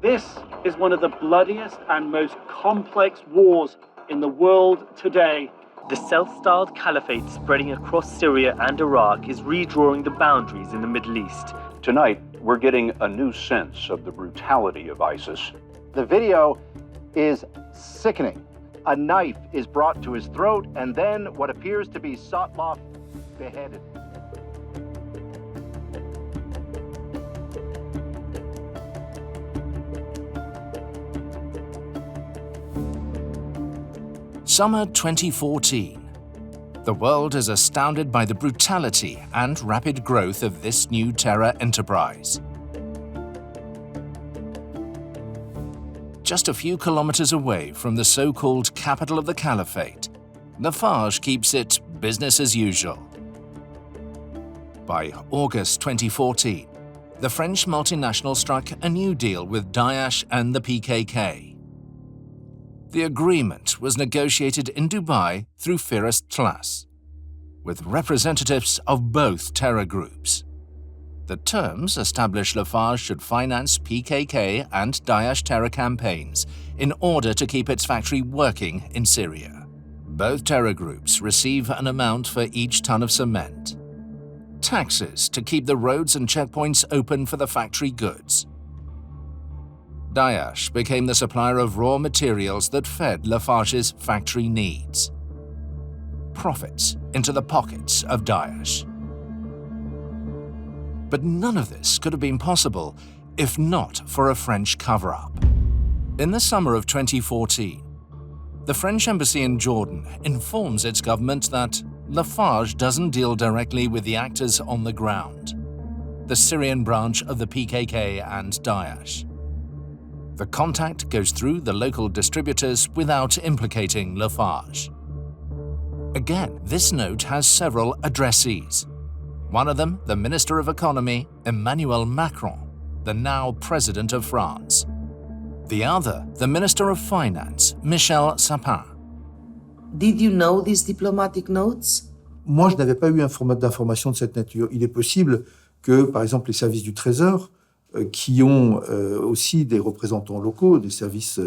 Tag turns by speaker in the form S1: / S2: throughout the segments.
S1: This is one of the bloodiest and most complex wars in the world today.
S2: The self-styled caliphate spreading across Syria and Iraq is redrawing the boundaries in the Middle East.
S3: Tonight, we're getting a new sense of the brutality of ISIS.
S4: The video is sickening. A knife is brought to his throat, and then what appears to be Sotloff beheaded.
S5: Summer 2014. The world is astounded by the brutality and rapid growth of this new terror enterprise. Just a few kilometers away from the so-called capital of the caliphate, Lafarge keeps it business as usual. By August 2014, the French multinational struck a new deal with Daesh and the PKK. The agreement was negotiated in Dubai through First Class, with representatives of both terror groups. The terms established Lafarge should finance PKK and Daesh terror campaigns in order to keep its factory working in Syria. Both terror groups receive an amount for each ton of cement. Taxes to keep the roads and checkpoints open for the factory goods. Daesh became the supplier of raw materials that fed Lafarge's factory needs. Profits into the pockets of Daesh. But none of this could have been possible if not for a French cover-up. In the summer of 2014, the French embassy in Jordan informs its government that Lafarge doesn't deal directly with the actors on the ground, the Syrian branch of the PKK and Daesh. The contact goes through the local distributors without implicating Lafarge. Again, this note has several addressees. One of them, the Minister of Economy, Emmanuel Macron, the now President of France. The other, the Minister of Finance, Michel Sapin.
S6: Did you know these diplomatic notes?
S7: Moi, je n'avais pas eu d'information de cette nature. Il est possible que, par exemple, les services du Trésor, qui ont aussi des représentants locaux, des services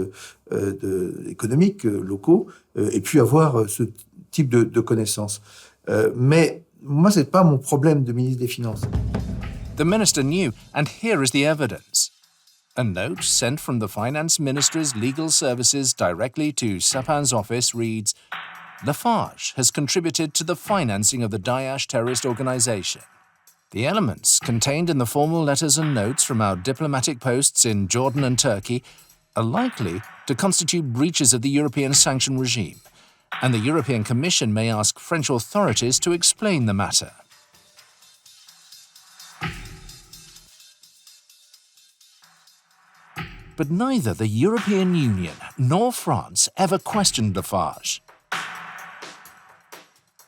S7: économiques locaux, aient pu avoir ce type de connaissances. Mais moi, ce n'est pas mon problème de ministre des Finances.
S5: The minister knew, and here is the evidence. A note sent from the finance ministry's legal services directly to Sapin's office reads, Lafarge has contributed to the financing of the Daesh terrorist organization. The elements contained in the formal letters and notes from our diplomatic posts in Jordan and Turkey are likely to constitute breaches of the European sanction regime, and the European Commission may ask French authorities to explain the matter. But neither the European Union nor France ever questioned Lafarge.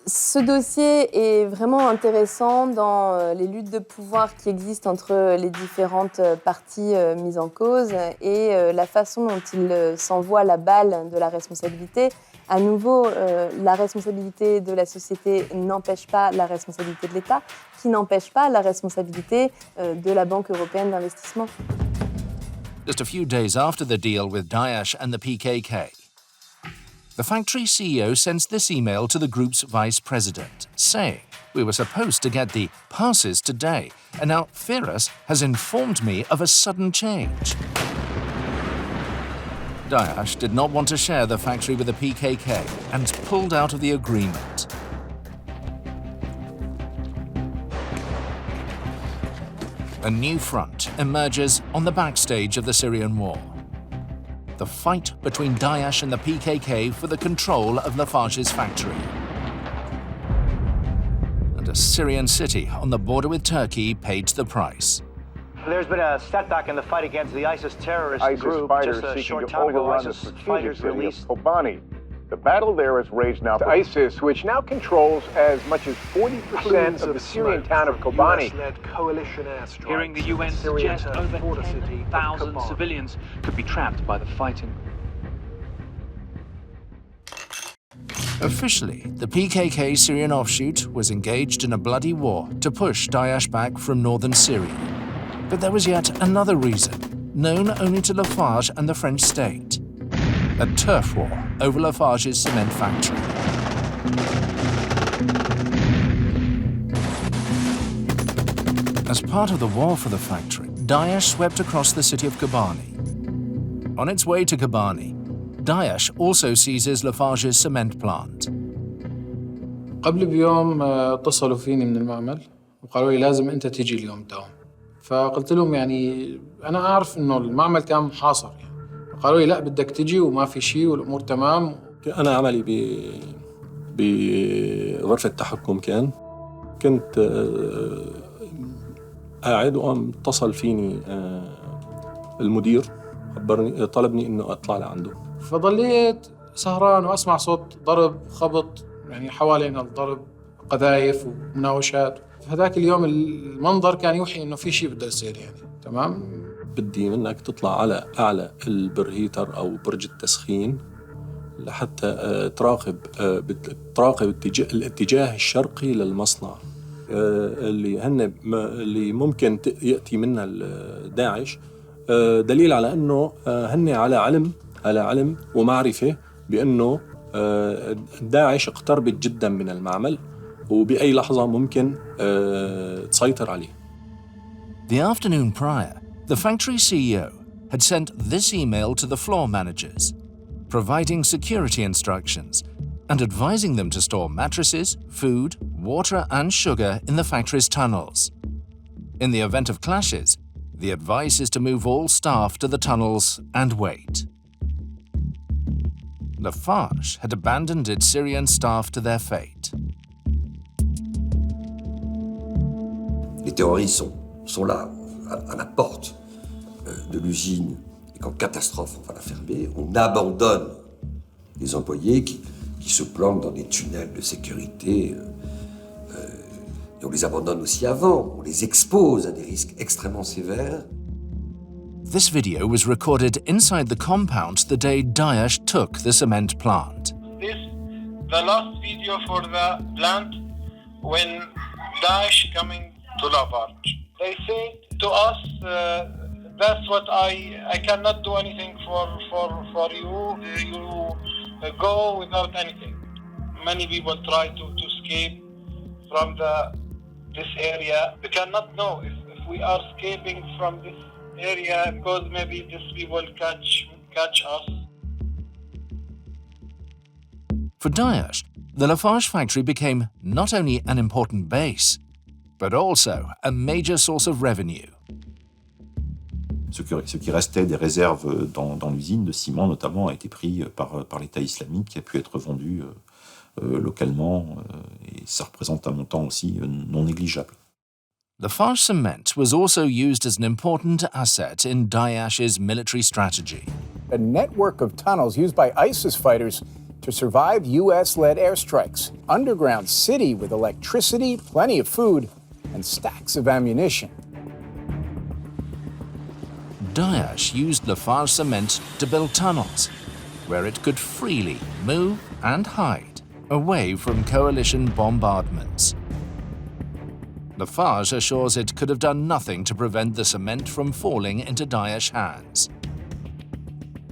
S8: Ce dossier est vraiment intéressant dans les luttes de pouvoir qui existent entre les différentes parties mises en cause et la façon dont il s'envoie la balle de la responsabilité. À nouveau, la responsabilité de la société n'empêche pas la responsabilité de l'État, qui n'empêche pas la responsabilité de la Banque européenne d'investissement.
S5: Just a few days after the deal with Daesh and the PKK, the factory CEO sends this email to the group's vice president, saying, "We were supposed to get the passes today, and now Firas has informed me of a sudden change." Daesh did not want to share the factory with the PKK and pulled out of the agreement. A new front emerges on the backstage of the Syrian war. The fight between Daesh and the PKK for the control of Lafarge's factory. And a Syrian city on the border with Turkey paid the price.
S9: There's been a setback in the fight against the ISIS terrorist group.
S10: Fighters
S9: Just a
S10: seeking
S9: short
S10: to
S9: time ago,
S10: overrun
S9: ISIS
S10: the
S9: fighters
S10: city
S9: released
S10: of Kobani. The battle there has raged now. ISIS, which now controls as much as 40% of the Syrian town of Kobani.
S1: Hearing the UN suggest over 10,000 civilians could be trapped by the fighting.
S5: Officially, the PKK Syrian offshoot was engaged in a bloody war to push Daesh back from northern Syria. But there was yet another reason. known only to Lafarge and the French state. A turf war over Lafarge's cement factory. As part of the war for the factory, Daesh swept across the city of Kobani. On its way to Kobani, Daesh also seizes Lafarge's cement plant.
S11: قبل بيوم اتصلوا فيني من المعمل وقالوا لي لازم أنت تيجي اليوم الدوام. فقلت لهم يعني أنا أعرف إنه المعمل كان محاصر يعني. قالوا لي لا بدك تيجي وما في شيء والأمور تمام.
S12: أنا عملي بغرفة التحكم كنت قاعد وقام اتصل فيني المدير خبرني طلبني إنه أطلع لعنده.
S11: فضليت سهران وأسمع صوت ضرب خبط يعني حوالينا الضرب قذايف ومناوشات. فهذاك اليوم المنظر كان يوحي إنه في شيء بده يصير يعني تمام.
S12: بدي منك تطلع على أعلى البرهيتر أو برج التسخين لحتى تراقب الاتجاه الشرقي للمصنع اللي ممكن يأتي منها داعش. دليل على أنه هن على علم ومعرفة بأنه داعش اقتربت جدا من المعمل وبأي لحظة ممكن تسيطر عليه.
S5: The afternoon prior, the factory CEO had sent this email to the floor managers, providing security instructions and advising them to store mattresses, food, water and sugar in the factory's tunnels. In the event of clashes, the advice is to move all staff to the tunnels and wait. Lafarge had abandoned its Syrian staff to their fate.
S13: Les terroristes sont là, à la porte de l'usine, et qu'en catastrophe, on va la fermer, on abandonne les employés qui se planquent dans des tunnels de sécurité, et on les abandonne aussi avant, on les expose à des risques extrêmement sévères.
S5: This video was recorded inside the compound the day Daesh took the cement plant.
S14: This the last video for the plant when Daesh coming to Lafarge. They say to us, that's what I cannot do anything for you. You go without anything. Many people try to escape from this area. We cannot know if we are escaping from this area because maybe these people catch us.
S5: For Daesh, the Lafarge factory became not only an important base, but also a major source of revenue.
S15: Ce qui restait des réserves dans l'usine de ciment, notamment, a été pris par l'État islamique, qui a pu être vendu localement, et ça représente un montant aussi non négligeable.
S5: Lafarge cement was also used as an important asset in Daesh's military strategy.
S16: A network of tunnels used by ISIS fighters to survive US-led airstrikes. Underground city with electricity, plenty of food, and stacks of ammunition.
S5: Daesh used Lafarge cement to build tunnels where it could freely move and hide away from coalition bombardments. Lafarge assures it could have done nothing to prevent the cement from falling into Daesh hands.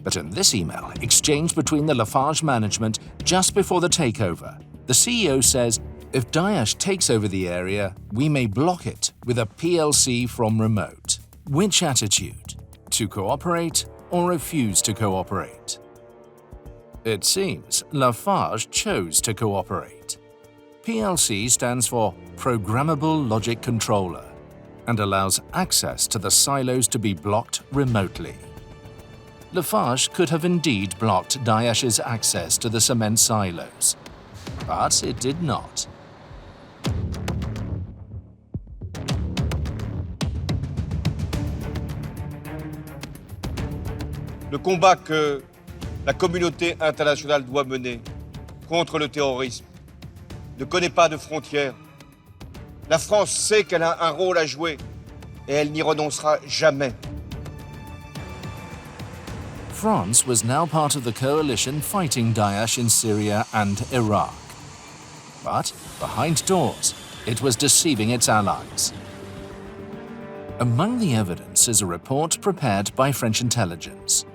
S5: But in this email, exchanged between the Lafarge management just before the takeover, the CEO says, if Daesh takes over the area, we may block it with a PLC from remote. Which attitude? To cooperate or refuse to cooperate? It seems Lafarge chose to cooperate. PLC stands for Programmable Logic Controller and allows access to the silos to be blocked remotely. Lafarge could have indeed blocked Daesh's access to the cement silos, but it did not.
S17: Le combat que la communauté internationale doit mener contre le terrorisme ne connaît pas de frontières. La France sait qu'elle a un rôle à jouer et elle n'y renoncera jamais.
S5: France was now part of the coalition fighting Daesh in Syria and Iraq. But behind doors, it was deceiving its allies. Among the evidence is a report prepared by French intelligence.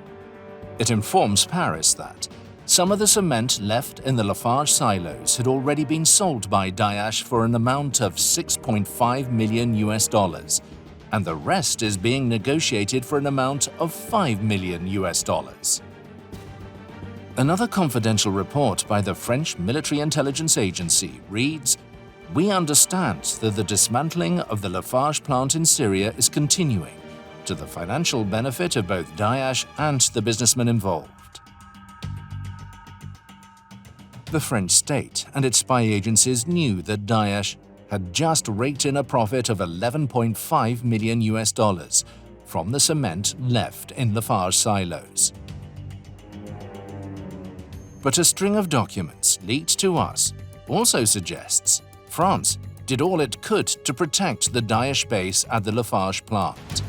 S5: It informs Paris that some of the cement left in the Lafarge silos had already been sold by Daesh for an amount of $6.5 million, and the rest is being negotiated for an amount of $5 million. Another confidential report by the French military intelligence agency reads, "We understand that the dismantling of the Lafarge plant in Syria is continuing, to the financial benefit of both Daesh and the businessmen involved." The French state and its spy agencies knew that Daesh had just raked in a profit of $11.5 million from the cement left in Lafarge silos. But a string of documents leaked to us also suggests France did all it could to protect the Daesh base at the Lafarge plant.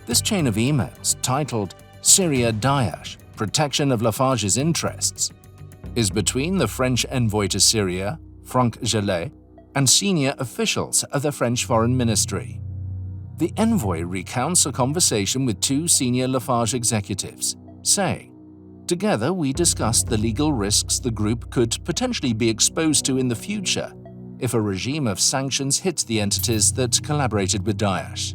S5: This chain of emails, titled Syria Daesh, Protection of Lafarge's Interests, is between the French envoy to Syria, Franck Gellet, and senior officials of the French Foreign Ministry. The envoy recounts a conversation with two senior Lafarge executives, saying, "Together we discussed the legal risks the group could potentially be exposed to in the future if a regime of sanctions hit the entities that collaborated with Daesh.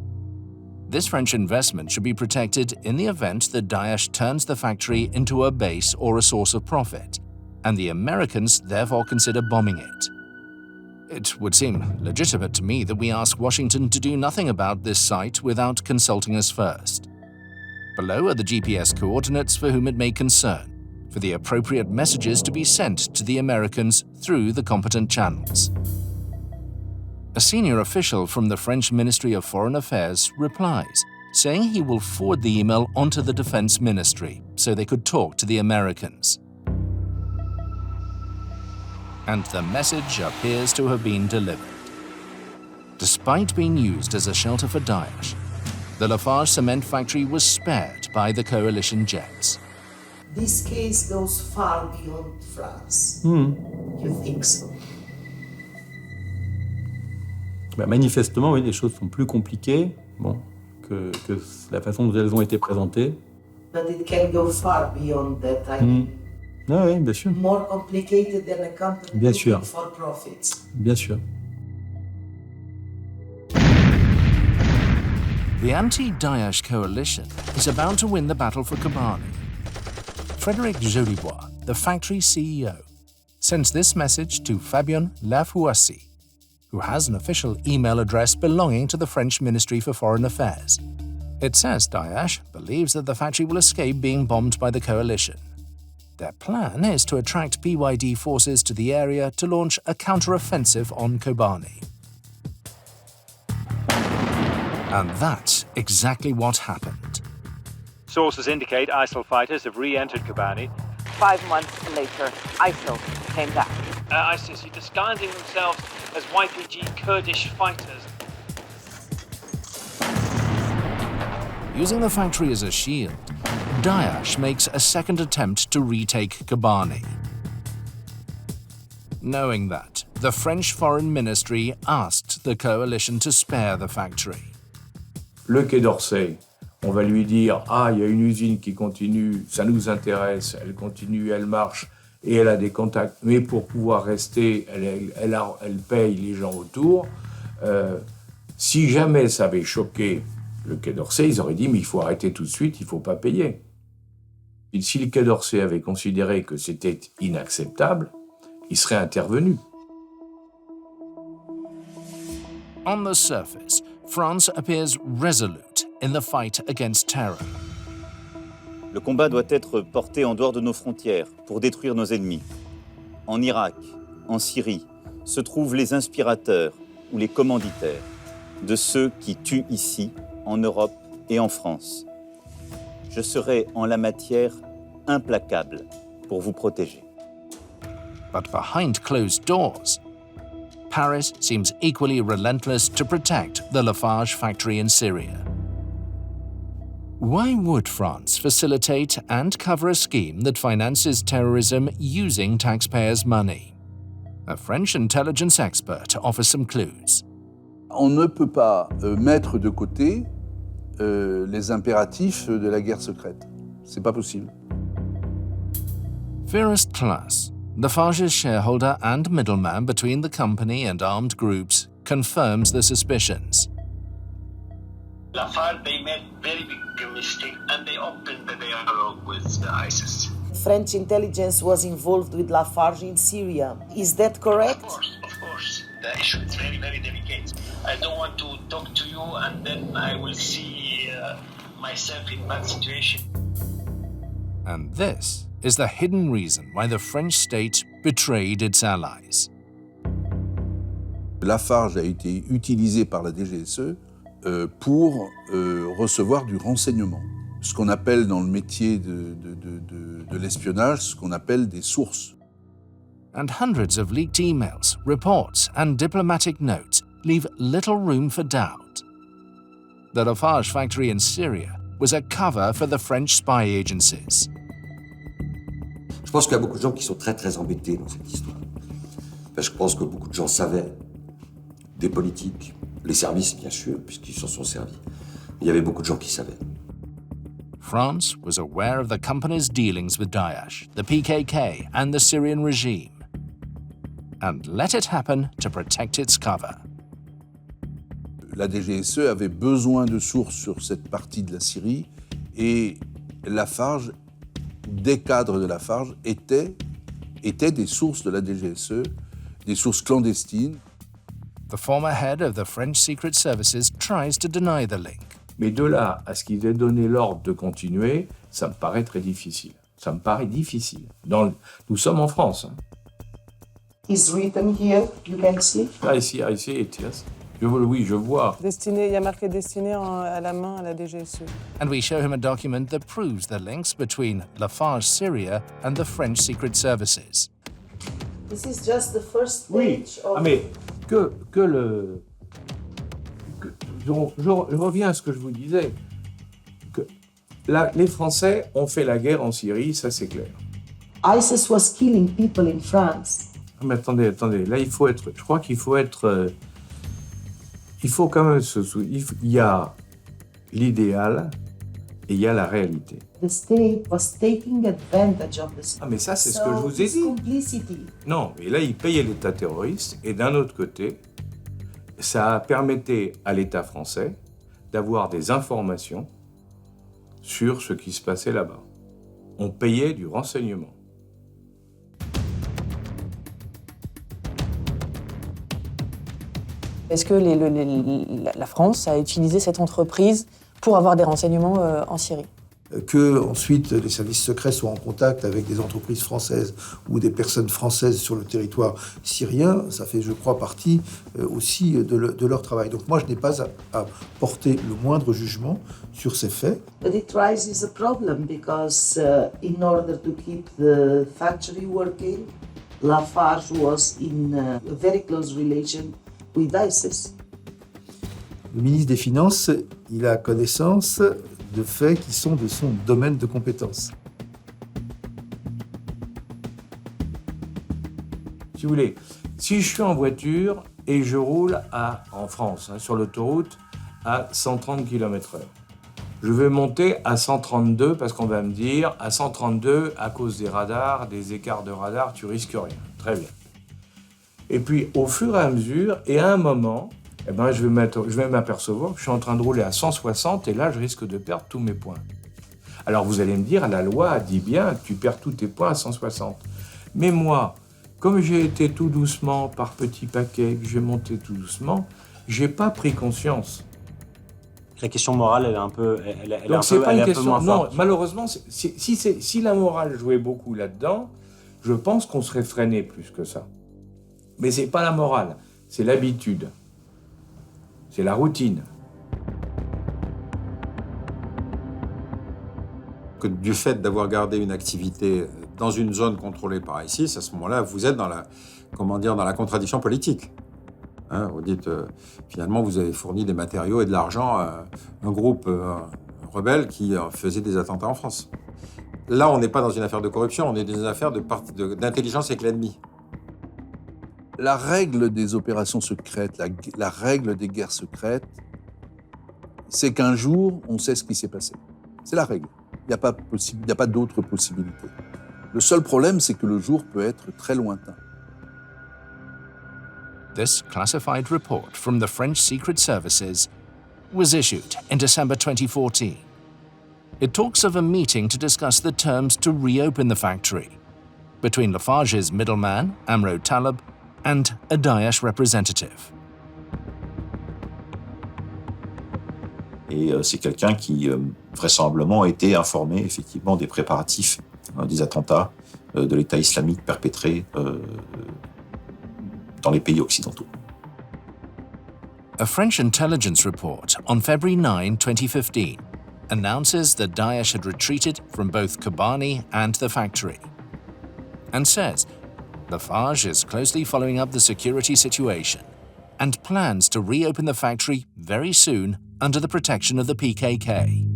S5: This French investment should be protected in the event that Daesh turns the factory into a base or a source of profit, and the Americans therefore consider bombing it. It would seem legitimate to me that we ask Washington to do nothing about this site without consulting us first. Below are the GPS coordinates for whom it may concern, for the appropriate messages to be sent to the Americans through the competent channels." A senior official from the French Ministry of Foreign Affairs replies, saying he will forward the email onto the Defense Ministry so they could talk to the Americans. And the message appears to have been delivered. Despite being used as a shelter for Daesh, the Lafarge cement factory was spared by the coalition jets.
S6: This case goes far beyond France. You think so?
S12: Manifestement, oui, les choses sont plus compliquées que la façon dont elles ont été présentées.
S6: But it can go far beyond that. I mean,
S12: oui, bien sûr.
S6: More complicated than a company
S12: Bien
S6: looking
S12: sûr.
S6: for profits.
S12: Bien sûr.
S5: The anti-Daesh coalition is about to win the battle for Kobani. Frédéric Jolibois, the factory CEO, sends this message to Fabien Lafouassi, who has an official email address belonging to the French Ministry for Foreign Affairs. It says Daesh believes that the factory will escape being bombed by the coalition. Their plan is to attract PYD forces to the area to launch a counter-offensive on Kobani. And that's exactly what happened.
S18: Sources indicate ISIL fighters have re-entered Kobani.
S19: 5 months later, ISIL came back.
S1: ISIS are disguising themselves as YPG Kurdish fighters.
S5: Using the factory as a shield, Daesh makes a second attempt to retake Kobani. Knowing that, the French Foreign Ministry asked the coalition to spare the factory.
S20: Le Quai d'Orsay, on va lui dire « Ah, il y a une usine qui continue, ça nous intéresse, elle continue, elle marche et elle a des contacts, mais pour pouvoir rester, elle paye les gens autour. Si jamais ça avait choqué le Quai d'Orsay, ils auraient dit « Mais il faut arrêter tout de suite, il ne faut pas payer. » Et si le Quai d'Orsay avait considéré que c'était inacceptable, il serait intervenu.
S5: On the surface, France appears resolute in the fight against terror.
S21: Le combat doit être porté en dehors de nos frontières pour détruire nos ennemis. En Irak, en Syrie, se trouvent les inspirateurs ou les commanditaires de ceux qui tuent ici, en Europe et en France. Je serai en la matière implacable pour vous protéger.
S5: But behind closed doors, Paris seems equally relentless to protect the Lafarge factory in Syria. Why would France facilitate and cover a scheme that finances terrorism using taxpayers' money? A French intelligence expert offers some clues.
S2: On ne peut pas mettre de côté les impératifs de la guerre secrète. C'est pas possible.
S5: First Class, Lafarge's shareholder and middleman between the company and armed groups, confirms the suspicions.
S22: Lafarge, they made very big mistake and they opened the dialogue with the ISIS.
S6: French intelligence was involved with Lafarge in Syria. Is that correct?
S22: Of course. The issue is very, very delicate. I don't want to talk to you and then I will see myself in that situation.
S5: And this is the hidden reason why the French state betrayed its allies.
S2: Lafarge a été utilisé par la DGSE pour recevoir du renseignement. Ce qu'on appelle dans le métier de l'espionnage, ce qu'on appelle des sources.
S5: And hundreds of leaked emails, reports, and diplomatic notes leave little room for doubt. The Lafarge factory in Syria was a cover for the French spy agencies.
S13: Je pense qu'il y a beaucoup de gens qui sont très très embêtés dans cette histoire. Parce que je pense que beaucoup de gens savaient, des politiques, les services bien sûr, puisqu'ils s'en sont servis. Il y avait beaucoup de gens qui savaient.
S5: France was aware of the company's dealings with Daesh, the PKK, and the Syrian regime, and let it happen to protect its cover.
S2: La DGSE avait besoin de sources sur cette partie de la Syrie et Lafarge, des cadres de Lafarge, étaient des sources de la DGSE, des sources clandestines.
S5: The former head of the French Secret Services tries to deny the link.
S20: Mais de là à ce qu'ils aient donné l'ordre de continuer, ça me paraît très difficile. Ça me paraît difficile. Nous sommes en France. Hein.
S6: It's written here, you can see.
S20: I see it, yes. Oui, je vois.
S23: Destiné, il y a marqué destiné à la main à la DGSE.
S5: And we show him a document that proves the links between Lafarge Syria and the French Secret Services.
S6: This is just the first stage of...
S20: Ah mais je reviens à ce que je vous disais. Les Français ont fait la guerre en Syrie, ça c'est clair.
S6: ISIS was killing people in France.
S20: Mais attendez, là il faut être, je crois qu'il faut être, il faut quand même se souvenir, il y a l'idéal et il y a la réalité.
S6: The state was taking advantage of the...
S20: Ah mais ça c'est ce que je vous ai dit.
S6: Complicity.
S20: Non, mais là ils payaient l'État terroriste et d'un autre côté, ça permettait à l'État français d'avoir des informations sur ce qui se passait là-bas. On payait du renseignement.
S23: Est-ce que la France a utilisé cette entreprise pour avoir des renseignements en Syrie?
S7: Que ensuite les services secrets soient en contact avec des entreprises françaises ou des personnes françaises sur le territoire syrien, ça fait, je crois, partie aussi de leur travail. Donc moi, je n'ai pas à porter le moindre jugement sur ces faits.
S6: But it raises a problem because in order to keep the factory working, Lafarge was in a very close relation with ISIS.
S7: Le ministre des Finances, il a connaissance de faits qui sont de son domaine de compétence.
S20: Si vous voulez, si je suis en voiture et je roule en France, sur l'autoroute, à 130 km/h, je vais monter à 132 parce qu'on va me dire, à 132, à cause des radars, des écarts de radar, tu risques rien. Très bien. Et puis, au fur et à mesure, et à un moment, eh ben, je vais m'apercevoir que je suis en train de rouler à 160 et là, je risque de perdre tous mes points. Alors, vous allez me dire, la loi dit bien que tu perds tous tes points à 160. Mais moi, comme j'ai été tout doucement, par petits paquets, que j'ai monté tout doucement, j'ai pas pris conscience.
S12: La question morale, elle est un peu,
S20: Donc, c'est pas une question. Non,
S12: forte.
S20: malheureusement, si la morale jouait beaucoup là-dedans, je pense qu'on serait freiné plus que ça. Mais c'est pas la morale, c'est l'habitude. C'est la routine.
S3: Que du fait d'avoir gardé une activité dans une zone contrôlée par ISIS, à ce moment-là, vous êtes dans la contradiction politique. Hein, vous dites, finalement, vous avez fourni des matériaux et de l'argent à un groupe rebelle qui faisait des attentats en France. Là, on n'est pas dans une affaire de corruption, on est dans une affaire d'intelligence avec l'ennemi.
S2: La règle des opérations secrètes, la règle des guerres secrètes, c'est qu'un jour, on sait ce qui s'est passé. C'est la règle. Il n'y a pas d'autre possibilité. Le seul problème, c'est que le jour peut être très lointain.
S5: This classified report from the French Secret Services was issued in December 2014. It talks of a meeting to discuss the terms to reopen the factory between Lafarge's middleman, Amro Taleb, and a Daesh representative.
S15: Et c'est quelqu'un qui, vraisemblablement, a été informé effectivement des préparatifs des attentats de l'État islamique perpétrés dans les pays occidentaux.
S5: A French intelligence report on February 9, 2015, announces that Daesh had retreated from both Kobani and the factory, and says Lafarge is closely following up the security situation and plans to reopen the factory very soon under the protection of the PKK.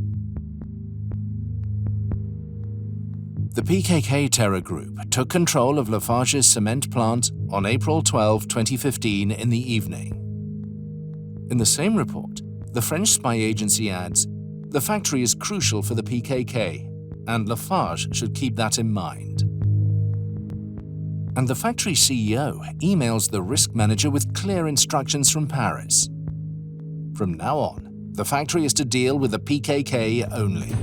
S5: The PKK terror group took control of Lafarge's cement plant on April 12, 2015 in the evening. In the same report, the French spy agency adds, the factory is crucial for the PKK, and Lafarge should keep that in mind. And the factory CEO emails the risk manager with clear instructions from Paris. From now on, the factory is to deal with the PKK only.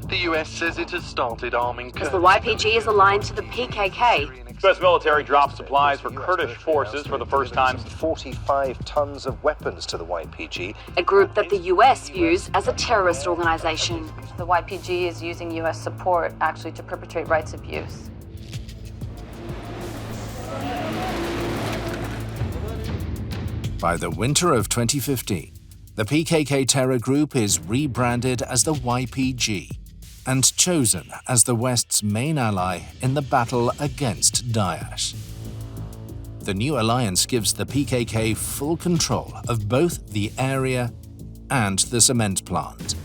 S4: The US says it has started arming Kurds.
S8: The YPG is aligned to the PKK.
S18: U.S. military dropped supplies for Kurdish forces for the first time.
S9: 45 tons of weapons to the YPG.
S8: A group that the US views as a terrorist organization.
S24: The YPG is using US support actually to perpetrate rights abuse.
S5: By the winter of 2015, the PKK terror group is rebranded as the YPG and chosen as the West's main ally in the battle against Daesh. The new alliance gives the PKK full control of both the area and the cement plant.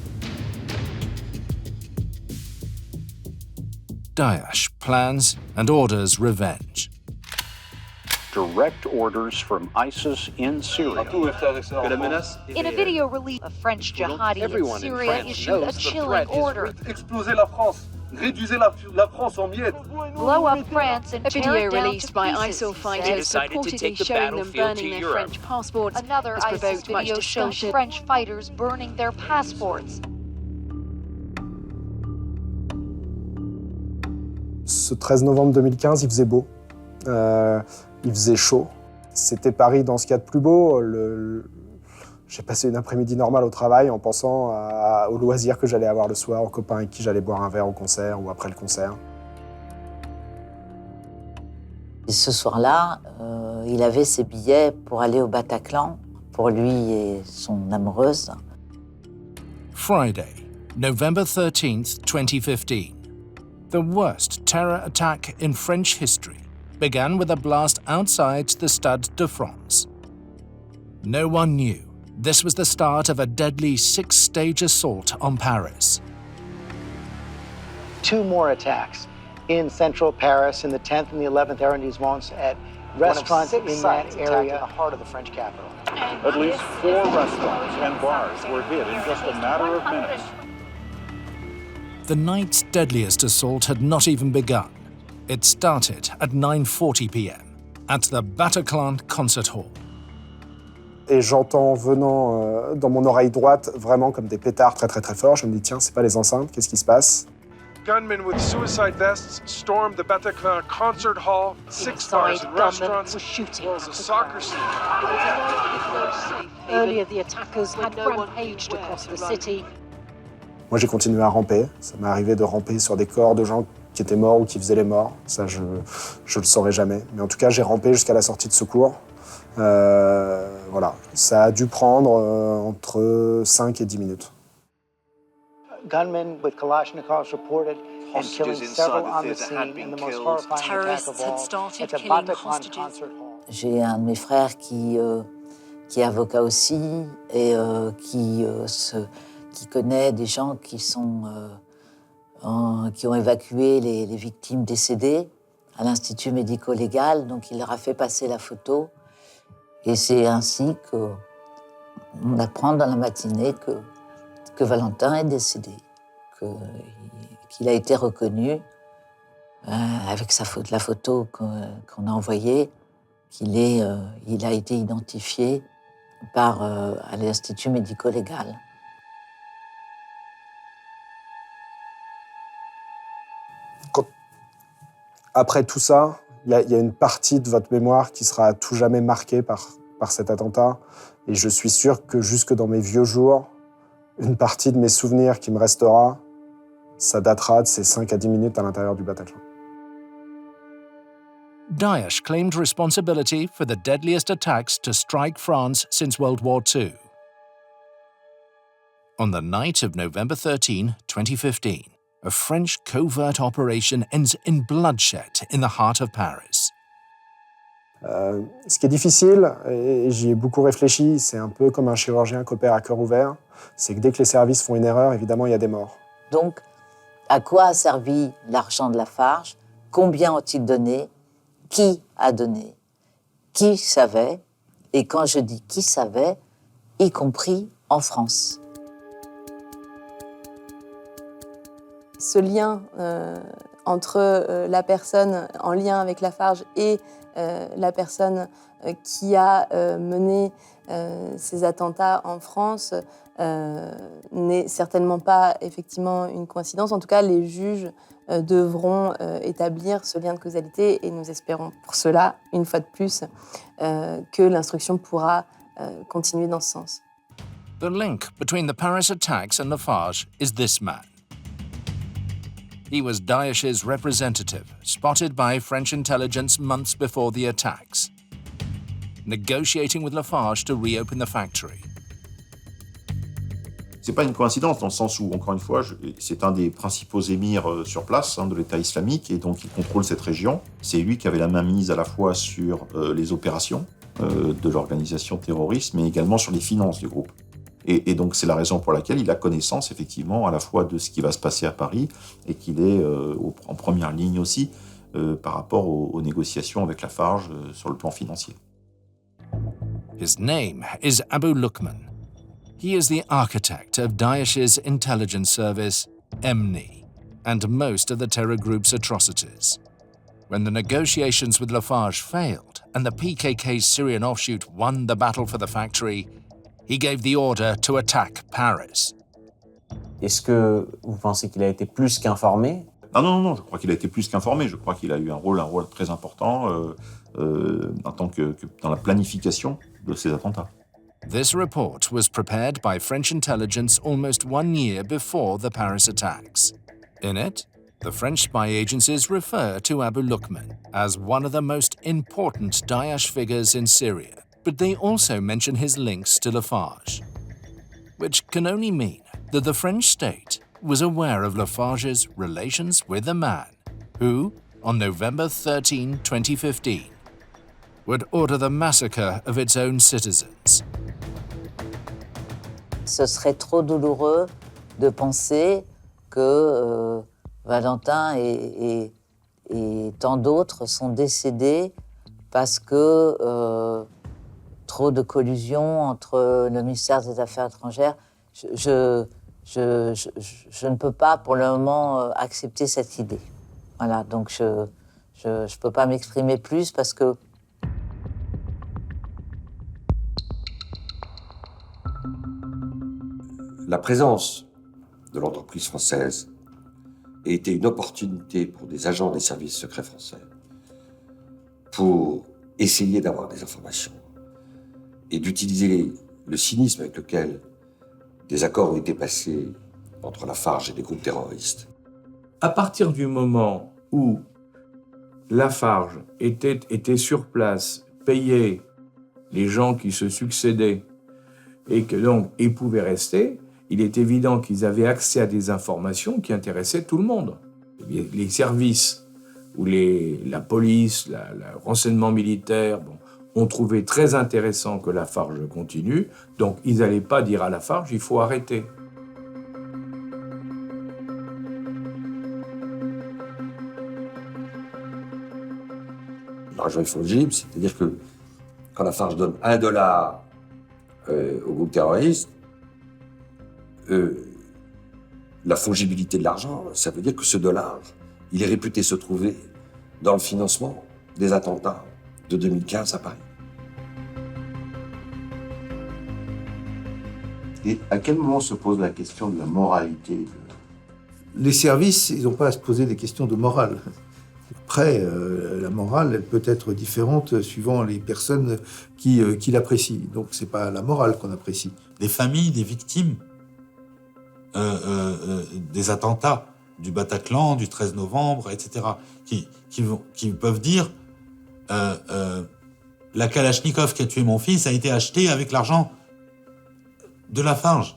S5: Daesh plans and orders revenge.
S25: Direct orders from ISIS in Syria.
S26: In a video released, a French jihadi in Syria issued a chilling order. Blow up France and tear it down
S27: released
S26: to
S27: by
S26: pieces,
S27: ISIL
S26: he
S27: fighters
S26: said.
S27: reportedly showing them burning their French passports
S26: Another
S27: has
S26: ISIS
S27: provoked much
S26: video shows
S27: discussion.
S26: French fighters burning their passports.
S28: Ce 13 novembre 2015, il faisait beau. Il faisait chaud. C'était Paris dans ce qu'il y a de plus beau. J'ai passé une après-midi normale au travail en pensant aux loisirs que j'allais avoir le soir, aux copains avec qui j'allais boire un verre au concert ou après le concert.
S29: Et ce soir-là, il avait ses billets pour aller au Bataclan, pour lui et son amoureuse.
S5: Friday, November 13th, 2015. The worst terror attack in French history began with a blast outside the Stade de France. No one knew this was the start of a deadly six-stage assault on Paris.
S30: Two more attacks in central Paris in the 10th and the 11th arrondissements at restaurants in that area.
S9: In the heart of the French capital.
S25: At least 4 restaurants and bars were hit in just a matter of minutes.
S5: The night's deadliest assault had not even begun. It started at 9:40 p.m. at the Bataclan Concert Hall.
S28: Et j'entends venant dans mon oreille droite vraiment comme des pétards très très très forts. Je me dis tiens, c'est pas les enceintes, qu'est-ce qui se passe?
S31: Gunmen with suicide vests stormed the Bataclan Concert Hall. 6 bars and restaurants, as well as a soccer stadium.
S26: Earlier, the attackers had rampaged across the city.
S28: Moi j'ai continué à ramper. Ça m'est arrivé de ramper sur des corps de gens qui étaient morts ou qui faisaient les morts. Ça, je le saurais jamais. Mais en tout cas, j'ai rampé jusqu'à la sortie de secours. Voilà. Ça a dû prendre entre 5 et 10 minutes.
S30: Gunmen with Kalashnikovs reported and killing several on the scene in the most horrifying attack of all at the Bataclan Concert Hall.
S29: J'ai un de mes frères qui est avocat aussi et qui connaît des gens qui ont évacué les victimes décédées à l'Institut médico-légal, donc il leur a fait passer la photo. Et c'est ainsi qu'on apprend dans la matinée que Valentin est décédé, qu'il a été reconnu avec la photo qu'on a envoyée, il a été identifié à l'Institut médico-légal.
S28: Après tout ça, il y a une partie de votre mémoire qui sera à tout jamais marquée par cet attentat. Et je suis sûr que jusque dans mes vieux jours, une partie de mes souvenirs qui me restera, ça datera de ces 5 à 10 minutes à l'intérieur du Bataclan.
S5: Daesh claimed responsibility for the deadliest attacks to strike France since World War II. On the night of November 13, 2015, a French covert operation ends in bloodshed in the heart of Paris.
S28: Ce qui est difficile, et j'y ai beaucoup réfléchi, c'est un peu comme un chirurgien qui opère à cœur ouvert, c'est que dès que les services font une erreur, évidemment, il y a des morts.
S29: Donc, à quoi a servi l'argent de Lafarge? Combien ont-ils donné? Qui a donné? Qui savait? Et quand je dis qui savait, y compris en France.
S1: Ce lien entre la personne en lien avec Lafarge et la personne qui a mené ces attentats en France n'est certainement pas effectivement une coïncidence. En tout cas, les juges devront établir ce lien de causalité et nous espérons pour cela, une fois de plus, que l'instruction pourra continuer dans ce sens.
S5: The link between the Paris attacks and Lafarge is this man. He was Daesh's representative, spotted by French intelligence months before the attacks, negotiating with Lafarge to reopen the factory.
S15: C'est pas une coïncidence dans le sens où, encore une fois, c'est un des principaux émirs sur place de l'État islamique et donc il contrôle cette région. C'est lui qui avait la main mise à la fois sur les opérations de l'organisation terroriste, mais également sur les finances du groupe. Et donc c'est la raison pour laquelle il a connaissance effectivement à la fois de ce qui va se passer à Paris et qu'il est en première ligne aussi par rapport aux négociations avec Lafarge sur le plan financier.
S5: His name is Abu Luqman. He is the architect of Daesh's intelligence service, EMNI, and most of the terror group's atrocities. When the negotiations with Lafarge failed and the PKK's Syrian offshoot won the battle for the factory, he gave the order to attack Paris.
S10: Est-ce que vous pensez qu'il a été plus qu'informé?
S15: Non, je crois qu'il a été plus qu'informé. Je crois qu'il a eu un rôle très important en tant que dans la planification de ces attentats.
S5: This report was prepared by French intelligence almost 1 year before the Paris attacks. In it, the French spy agencies refer to Abu Luqman as one of the most important Daesh figures in Syria, but they also mention his links to Lafarge, which can only mean that the French state was aware of Lafarge's relations with a man who, on November 13, 2015, would order the massacre of its own citizens.
S29: Ce serait trop douloureux de penser que Valentin et tant d'autres sont décédés parce que trop de collusion entre le ministère des Affaires étrangères. Je ne peux pas pour le moment accepter cette idée. Voilà, donc je peux pas m'exprimer plus parce que
S11: la présence de l'entreprise française a été une opportunité pour des agents des services secrets français pour essayer d'avoir des informations et d'utiliser le cynisme avec lequel des accords ont été passés entre Lafarge et des groupes terroristes.
S20: À partir du moment où Lafarge était sur place, payait les gens qui se succédaient et que donc ils pouvaient rester, il est évident qu'ils avaient accès à des informations qui intéressaient tout le monde. Les services ou la police, le renseignement militaire, ont trouvé très intéressant que Lafarge continue, donc ils n'allaient pas dire à Lafarge « il faut arrêter ».
S11: l'argent est fongible, c'est-à-dire que quand Lafarge donne $1 au groupe terroriste, la fongibilité de l'argent, ça veut dire que ce dollar, il est réputé se trouver dans le financement des attentats de 2015 à Paris.
S15: Et à quel moment se pose la question de la moralité?
S6: Les services, ils n'ont pas à se poser des questions de morale. Après, la morale, elle peut être différente suivant les personnes qui l'apprécient. Donc, ce n'est pas la morale qu'on apprécie.
S7: Des familles, des victimes des attentats du Bataclan, du 13 novembre, etc., qui peuvent dire la Kalachnikov qui a tué mon fils a été achetée avec l'argent de Lafarge.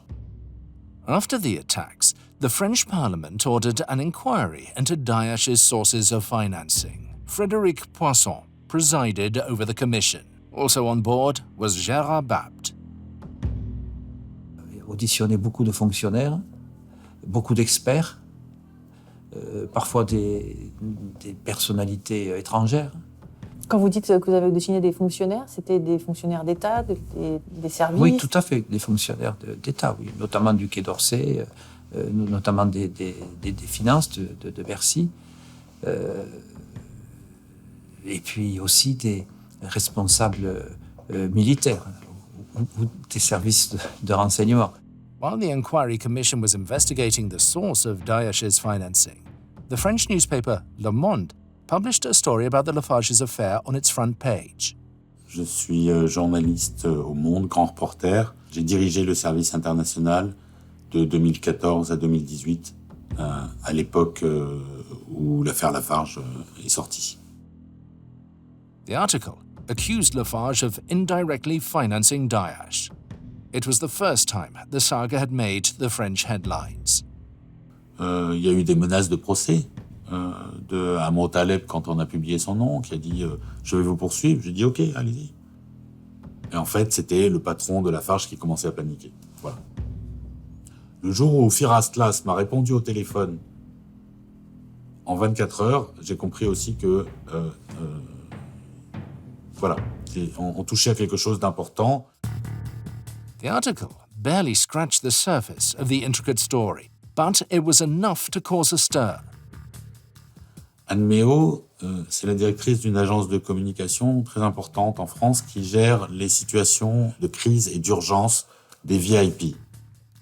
S5: After the attacks, the French Parliament ordered an inquiry into Daesh's sources of financing. Frédéric Poisson presided over the commission. Also on board was Gérard Bapt.
S12: Auditionné beaucoup de fonctionnaires, beaucoup d'experts, parfois des personnalités étrangères.
S13: Quand vous dites que vous avez auditionné des fonctionnaires, c'était des fonctionnaires d'État, des services?
S12: Oui, tout à fait, des fonctionnaires d'État, oui, notamment du Quai d'Orsay, notamment des finances de Bercy, et puis aussi des responsables militaires ou des services de renseignement.
S5: While the inquiry commission was investigating the source of Daesh's financing, the French newspaper Le Monde published a story about the Lafarge's affair on its front page.
S7: Je suis journaliste au Monde, grand reporter. J'ai dirigé le service international de 2014 à 2018, à l'époque où l'affaire Lafarge est sortie.
S5: The article accused Lafarge of indirectly financing Daesh. It was the first time the saga had made the French headlines.
S7: Il y a eu des menaces de procès de Amo Taleb quand on a publié son nom, qui a dit je vais vous poursuivre. J'ai dit ok, allez-y. Et en fait, c'était le patron de Lafarge qui commençait à paniquer. Voilà. Le jour où Firas Tlas m'a répondu au téléphone, en 24 heures, j'ai compris aussi que voilà, on touchait à quelque chose d'important.
S5: The article barely scratched the surface of the intricate story, but it was enough to cause a stir.
S7: Anne Méo, c'est la directrice d'une agence de communication très importante en France qui gère les situations de crise et d'urgence des VIP.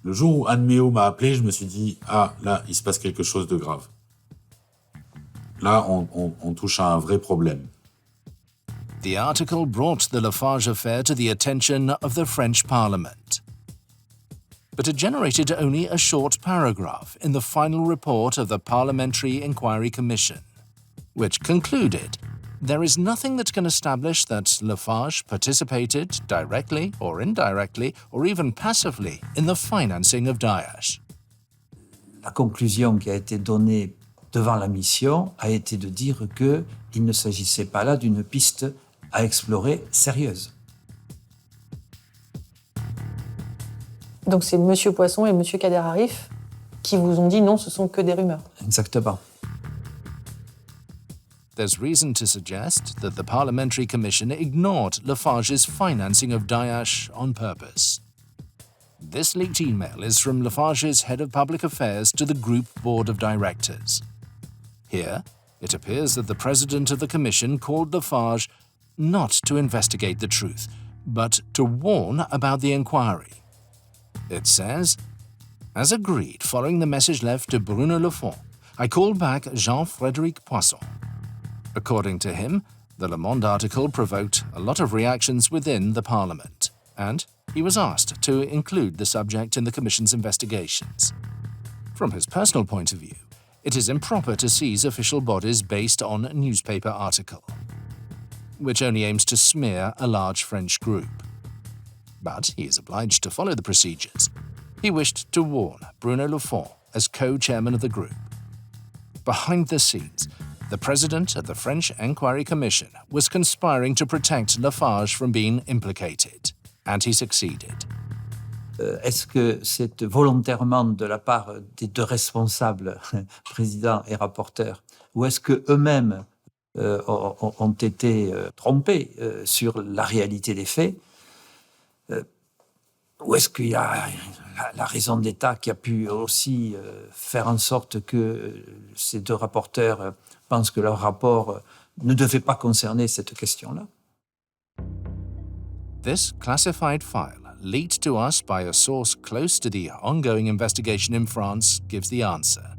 S7: Le jour où Anne Méo m'a appelé, je me suis dit « Ah, là, il se passe quelque chose de grave. Là, on touche à un vrai problème. »
S5: The article brought the Lafarge affair to the attention of the French Parliament. But it generated only a short paragraph in the final report of the Parliamentary Inquiry Commission, which concluded there is nothing that can establish that Lafarge participated directly or indirectly or even passively in the financing of Daesh.
S12: La conclusion qui a été donnée devant la mission a été de dire qu'il ne s'agissait pas là d'une piste à explorer sérieuse.
S13: Donc c'est M. Poisson et M. Kader Arif qui vous ont dit non, ce sont que des rumeurs.
S12: Exactement.
S5: There's reason to suggest that the Parliamentary Commission ignored Lafarge's financing of Daesh on purpose. This leaked email is from Lafarge's head of public affairs to the group board of directors. Here, it appears that the president of the commission called Lafarge not to investigate the truth, but to warn about the inquiry. It says, as agreed following the message left to Bruno Lafont, I called back Jean-Frédéric Poisson. According to him, the Le Monde article provoked a lot of reactions within the Parliament, and he was asked to include the subject in the Commission's investigations. From his personal point of view, it is improper to seize official bodies based on a newspaper article, which only aims to smear a large French group. But he is obliged to follow the procedures. He wished to warn Bruno Lafont as co-chairman of the group. Behind the scenes, the president of the French Inquiry Commission was conspiring to protect Lafarge from being implicated, and he succeeded.
S12: Est-ce que c'est volontairement de la part des deux responsables, président et rapporteur, ou est-ce qu'eux-mêmes ont été trompés sur la réalité des faits. Ou est-ce qu'il y a la raison d'État qui a pu aussi faire en sorte que ces deux rapporteurs pensent que leur rapport ne devait pas concerner cette question-là?
S5: This classified file, leaked to us by a source close to the ongoing investigation in France, gives the answer.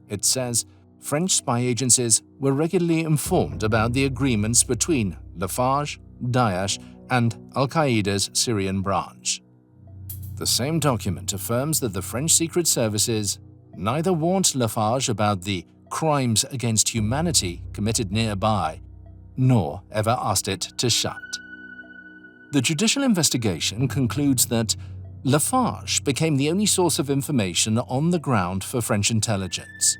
S5: It says French spy agencies were regularly informed about the agreements between Lafarge, Daesh, and Al-Qaeda's Syrian branch. The same document affirms that the French secret services neither warned Lafarge about the crimes against humanity committed nearby, nor ever asked it to shut. The judicial investigation concludes that Lafarge became the only source of information on the ground for French intelligence.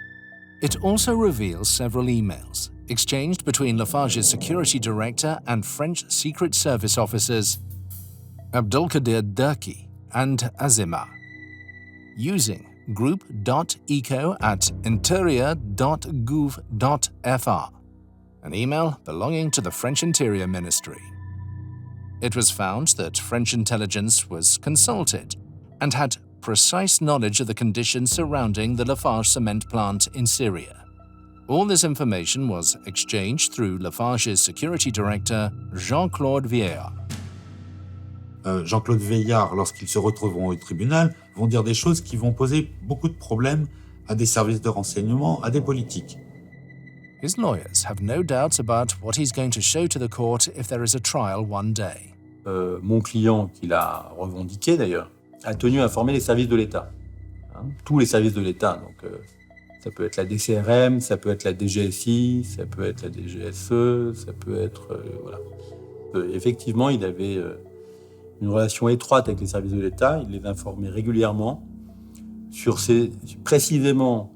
S5: It also reveals several emails exchanged between Lafarge's security director and French Secret Service officers Abdelkader Derki and Azima, using group.eco@interior.gouv.fr, an email belonging to the French Interior Ministry. It was found that French intelligence was consulted and had precise knowledge of the conditions surrounding the Lafarge cement plant in Syria. All this information was exchanged through Lafarge's security director, Jean-Claude Vieillard.
S7: Jean-Claude Vieillard, lorsqu'ils se retrouveront au tribunal, vont dire des choses qui vont poser beaucoup de problèmes à des services de renseignement, à des politiques.
S5: His lawyers have no doubts about what he's going to show to the court if there is a trial one day.
S2: Mon client, qui l'a revendiqué d'ailleurs, a tenu à informer les services de l'État. Tous les services de l'État, donc ça peut être la DCRM, ça peut être la DGSI, ça peut être la DGSE, ça peut être... voilà. Effectivement, il avait une relation étroite avec les services de l'État, il les informait régulièrement sur ces... Précisément,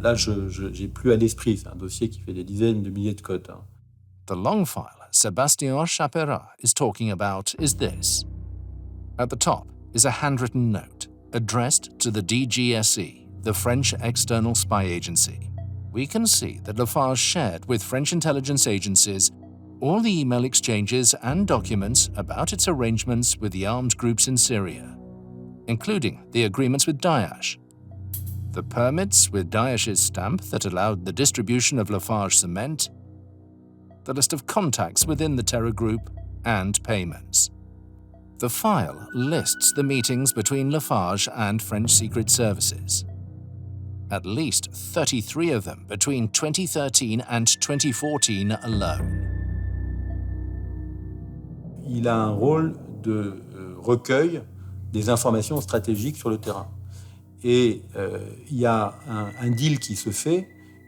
S2: là, j'ai plus à l'esprit, c'est un dossier qui fait des dizaines de milliers de codes.
S5: The long file Sébastien Chapera is talking about is this. At the top is a handwritten note addressed to the DGSE, the French external spy agency. We can see that Lafarge shared with French intelligence agencies all the email exchanges and documents about its arrangements with the armed groups in Syria, including the agreements with Daesh, the permits with Daesh's stamp that allowed the distribution of Lafarge cement, the list of contacts within the terror group, and payments. The file lists the meetings between Lafarge and French secret services. At least 33 of them between 2013 and 2014 alone.
S2: Il a un rôle de recueil des informations stratégiques sur le terrain. Et il y a un deal qui se fait,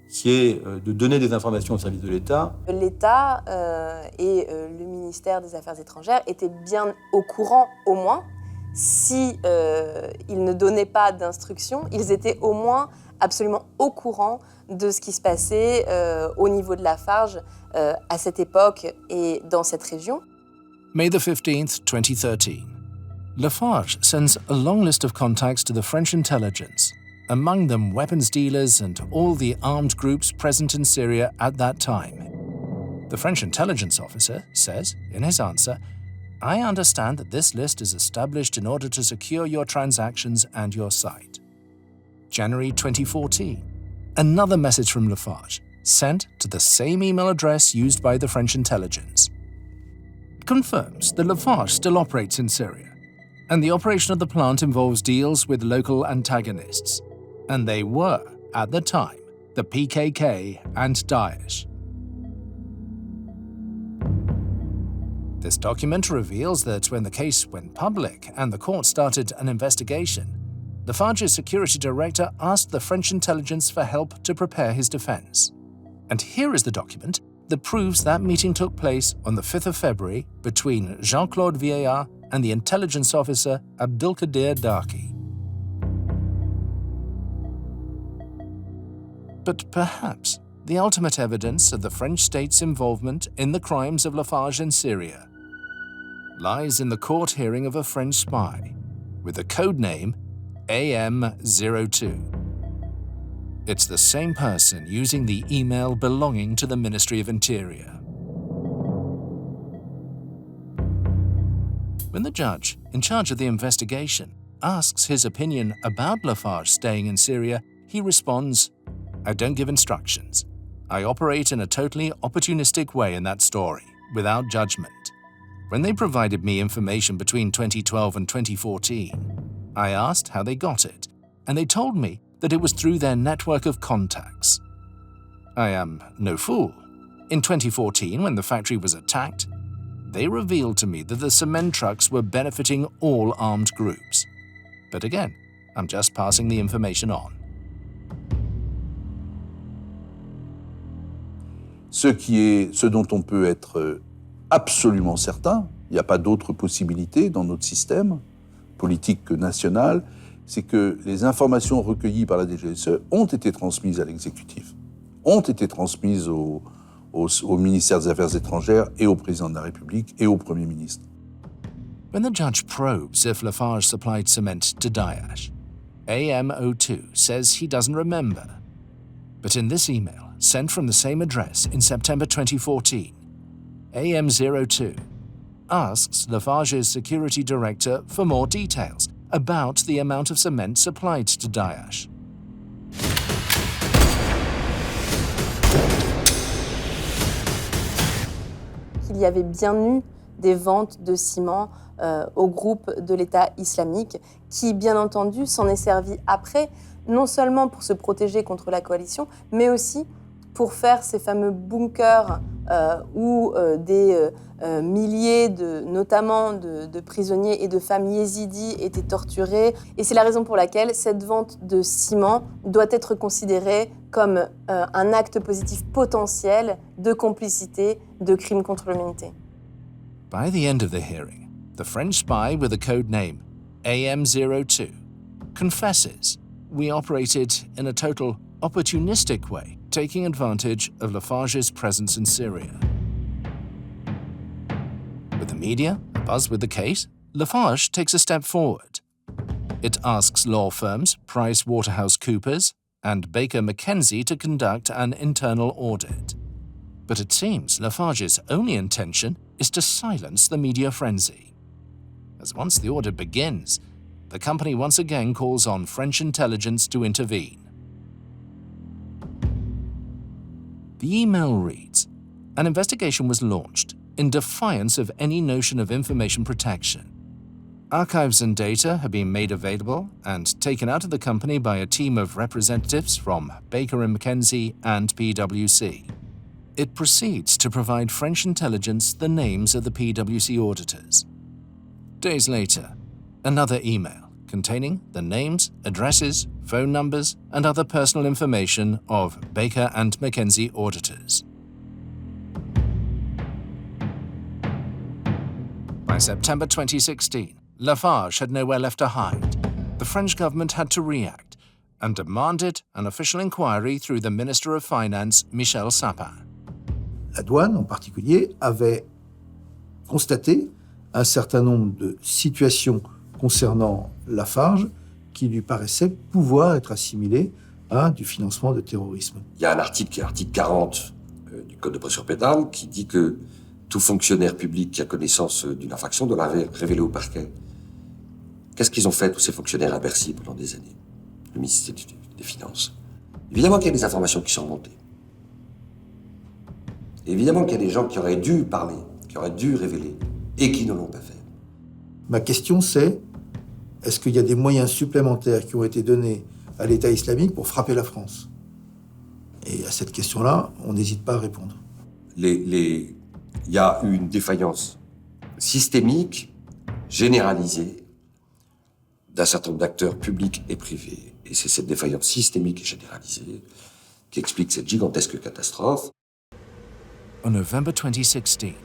S2: qui est de donner des informations au service de l'État.
S1: L'État et le ministère des Affaires étrangères étaient bien au courant, au moins. Si ils ne donnaient pas d'instructions, ils étaient au moins absolument au courant de ce qui se passait au niveau de Lafarge à cette époque et dans cette région.
S5: May the 15th, 2013. Lafarge sends a long list of contacts to the French intelligence, among them weapons dealers and all the armed groups present in Syria at that time. The French intelligence officer says, in his answer, "I understand that this list is established in order to secure your transactions and your site." January 2014. Another message from Lafarge, sent to the same email address used by the French intelligence. It confirms that Lafarge still operates in Syria, and the operation of the plant involves deals with local antagonists, and they were, at the time, the PKK and Daesh. This document reveals that when the case went public and the court started an investigation, Lafarge's security director asked the French intelligence for help to prepare his defense. And here is the document that proves that meeting took place on the 5th of February between Jean-Claude Vieillard and the intelligence officer Abdelkader Derki. But perhaps the ultimate evidence of the French state's involvement in the crimes of Lafarge in Syria lies in the court hearing of a French spy with the code name AM02. It's the same person using the email belonging to the Ministry of Interior. When the judge in charge of the investigation asks his opinion about Lafarge staying in Syria, he responds, "I don't give instructions. I operate in a totally opportunistic way in that story, without judgment. When they provided me information between 2012 and 2014, I asked how they got it, and they told me that it was through their network of contacts. I am no fool. In 2014, when the factory was attacked, they revealed to me that the cement trucks were benefiting all armed groups. But again, I'm just passing the information on."
S3: Ce dont on peut être absolument certain, il n'y a pas d'autre possibilité dans notre système politique que national, c'est que les informations recueillies par la DGSE ont été transmises à l'exécutif, ont été transmises au ministère des Affaires étrangères et au président de la République et au Premier ministre.
S5: When the judge probes if Lafarge supplied cement to Daesh, AM02 says he doesn't remember. But in this email, sent from the same address in September 2014, AM02 asks Lafarge's security director for more details about the amount of cement supplied to Daesh.
S1: Il y avait bien eu des ventes de ciment au groupe de l'État islamique qui, bien entendu, s'en est servi après, non seulement pour se protéger contre la coalition, mais aussi pour faire ces fameux bunkers où des milliers, notamment de prisonniers et de femmes yézidis étaient torturés. Et c'est la raison pour laquelle cette vente de ciment doit être considérée comme un acte positif potentiel de complicité de crimes contre l'humanité.
S5: By the end of the hearing, the French spy with the code name AM02 confesses, "We operated in a total opportunistic way, taking advantage of Lafarge's presence in Syria." With the media abuzz with the case, Lafarge takes a step forward. It asks law firms PricewaterhouseCoopers and Baker McKenzie to conduct an internal audit. But it seems Lafarge's only intention is to silence the media frenzy. As once the audit begins, the company once again calls on French intelligence to intervene. The email reads, "An investigation was launched in defiance of any notion of information protection. Archives and data have been made available and taken out of the company by a team of representatives from Baker McKenzie and PwC. It proceeds to provide French intelligence the names of the PwC auditors." Days later, another email containing the names, addresses, phone numbers, and other personal information of Baker and McKenzie auditors. By September 2016, Lafarge had nowhere left to hide. The French government had to react and demanded an official inquiry through the Minister of Finance, Michel Sapin.
S6: La douane, en particulier, avait constaté un certain nombre de situations concernant Lafarge qui lui paraissaient pouvoir être assimilées à du financement de terrorisme.
S11: Il y a un article qui est l'article 40 du Code de procédure pénale qui dit que tout fonctionnaire public qui a connaissance d'une infraction doit la révéler au parquet. Qu'est-ce qu'ils ont fait, tous ces fonctionnaires à Bercy, pendant des années? Le ministère des Finances. Évidemment qu'il y a des informations qui sont remontées. Évidemment qu'il y a des gens qui auraient dû parler, qui auraient dû révéler, et qui ne l'ont pas fait.
S6: Ma question c'est, est-ce qu'il y a des moyens supplémentaires qui ont été donnés à l'État islamique pour frapper la France? Et à cette question-là, on n'hésite pas à répondre.
S11: Il y a eu une défaillance systémique, généralisée, d'un certain nombre d'acteurs publics et privés. Et c'est cette défaillance systémique et généralisée qui explique cette gigantesque catastrophe.
S5: On November 2016,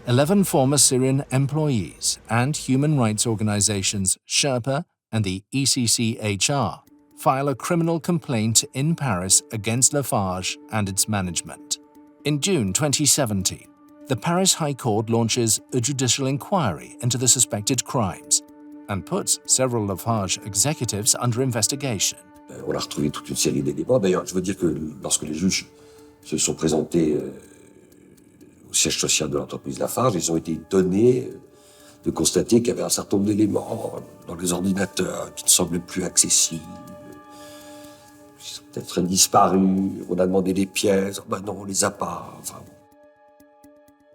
S5: 11 former Syrian employees and human rights organizations Sherpa and the ECCHR file a criminal complaint in Paris against Lafarge and its management. In June 2017, the Paris High Court launches a judicial inquiry into the suspected crimes and puts several Lafarge executives under investigation.
S11: On a retrouvé toute une série d'éléments. D'ailleurs, je veux dire que lorsque les juges se sont présentés au siège social de l'entreprise Lafarge, ils ont été étonnés de constater qu'il y avait un certain nombre d'éléments dans les ordinateurs qui ne semblaient plus accessibles. Ils ont peut-être disparu, on a demandé des pièces, oh ben non, on les a pas. Enfin,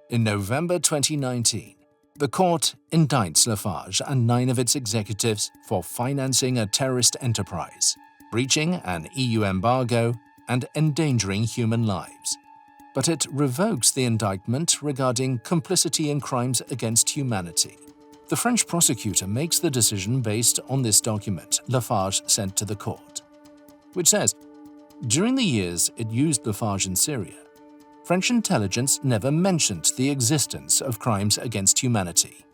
S5: In November 2019, the court indicts Lafarge and 9 of its executives for financing a terrorist enterprise, breaching an EU embargo, and endangering human lives. But it revokes the indictment regarding complicity in crimes against humanity. The French prosecutor makes the decision based on this document Lafarge sent to the court, which says, during the years it used Lafarge in Syria, French intelligence never mentioned the existence of crimes against humanity,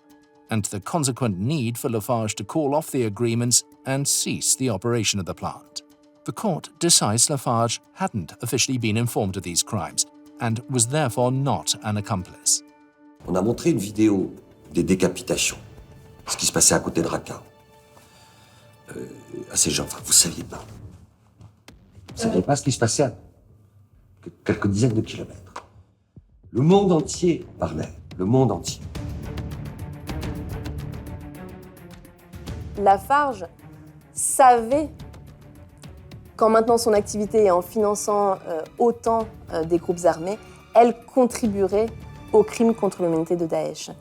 S5: and the consequent need for Lafarge to call off the agreements and cease the operation of the plant. The court decides Lafarge hadn't officially been informed of these crimes and was therefore not an accomplice.
S11: on a montré une vidéo des décapitations, ce qui se passait à côté de Raqqa. À ces gens, enfin, vous saviez pas. Vous saviez pas ce qui se passait à quelques dizaines de kilomètres. Le monde entier parlait, le monde entier.
S1: Lafarge savait qu'en maintenant son activité et en finançant autant des groupes armés, elle contribuerait aux crimes contre l'humanité de Daesh.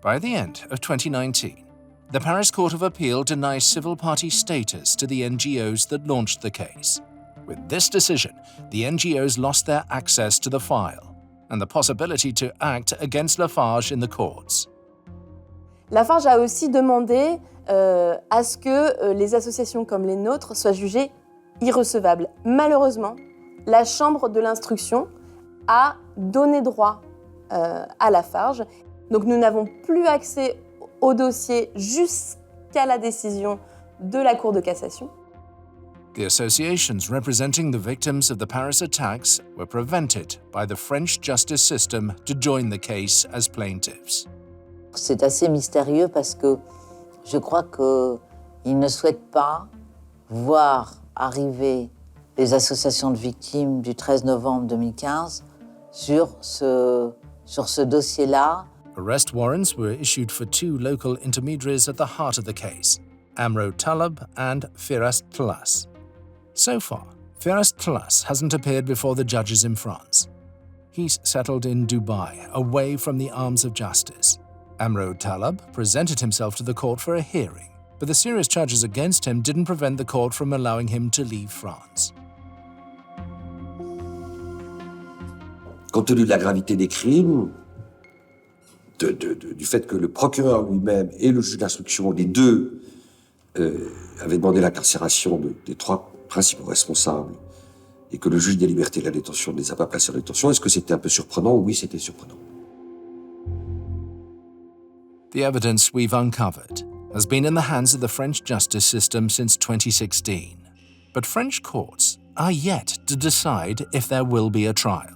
S5: By the end of 2019, the Paris Court of Appeal denies civil party status to the NGOs that launched the case. With this decision, the NGOs lost their access to the file and the possibility to act against Lafarge in the courts.
S1: Lafarge a aussi demandé à ce que les associations comme les nôtres soient jugées irrecevables. Malheureusement, la Chambre de l'instruction a donné droit à Lafarge. Donc nous n'avons plus accès au dossier jusqu'à la décision de la Cour de cassation.
S5: The associations representing the victims of the Paris attacks were prevented by the French justice system to join the case as plaintiffs.
S29: C'est assez mystérieux parce que je crois qu'ils ne souhaitent pas voir arriver les associations de victimes du 13 novembre 2015 sur ce dossier-là.
S5: Arrest warrants were issued for 2 local intermediaries at the heart of the case, Amro Talab and Firas Tlas. So far, Firas Tlas hasn't appeared before the judges in France. He's settled in Dubai, away from the arms of justice. Amro Talab presented himself to the court for a hearing, but the serious charges against him didn't prevent the court from allowing him to leave France.
S11: Compte tenu de la gravité des crimes, du fait que le procureur lui-même et le juge d'instruction, les deux, avaient demandé l'incarcération des 3 principaux responsables et que le juge des libertés et de la détention ne les a pas placés en détention, est-ce que c'était un peu surprenant? Oui, c'était surprenant.
S5: The evidence we've uncovered has been in the hands of the French justice system since 2016, but French courts are yet to decide if there will be a trial.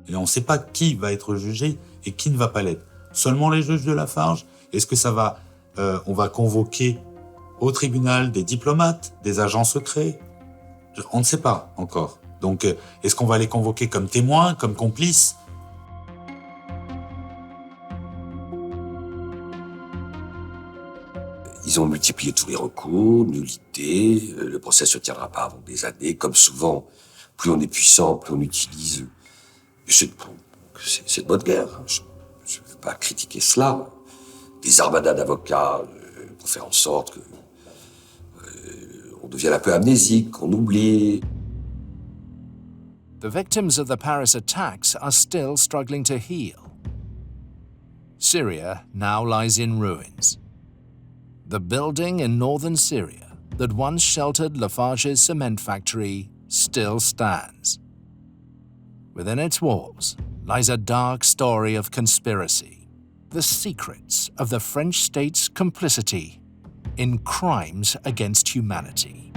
S7: Et on ne sait pas qui va être jugé et qui ne va pas l'être. Seulement les juges de Lafarge? Est-ce que on va convoquer au tribunal des diplomates, des agents secrets? On ne sait pas encore. Donc, est-ce qu'on va les convoquer comme témoins, comme complices?
S11: Ils ont multiplié tous les recours, nullité, le procès se tiendra pas avant des années. Comme souvent, plus on est puissant, plus on utilise... C'est de bonne guerre. Je ne veux pas critiquer cela. Des armadas d'avocats pour faire en sorte que on devienne un peu amnésique, qu'on oublie.
S5: The victims of the Paris attacks are still struggling to heal. Syria now lies in ruins. The building in northern Syria that once sheltered Lafarge's cement factory still stands. Within its walls lies a dark story of conspiracy, the secrets of the French state's complicity in crimes against humanity.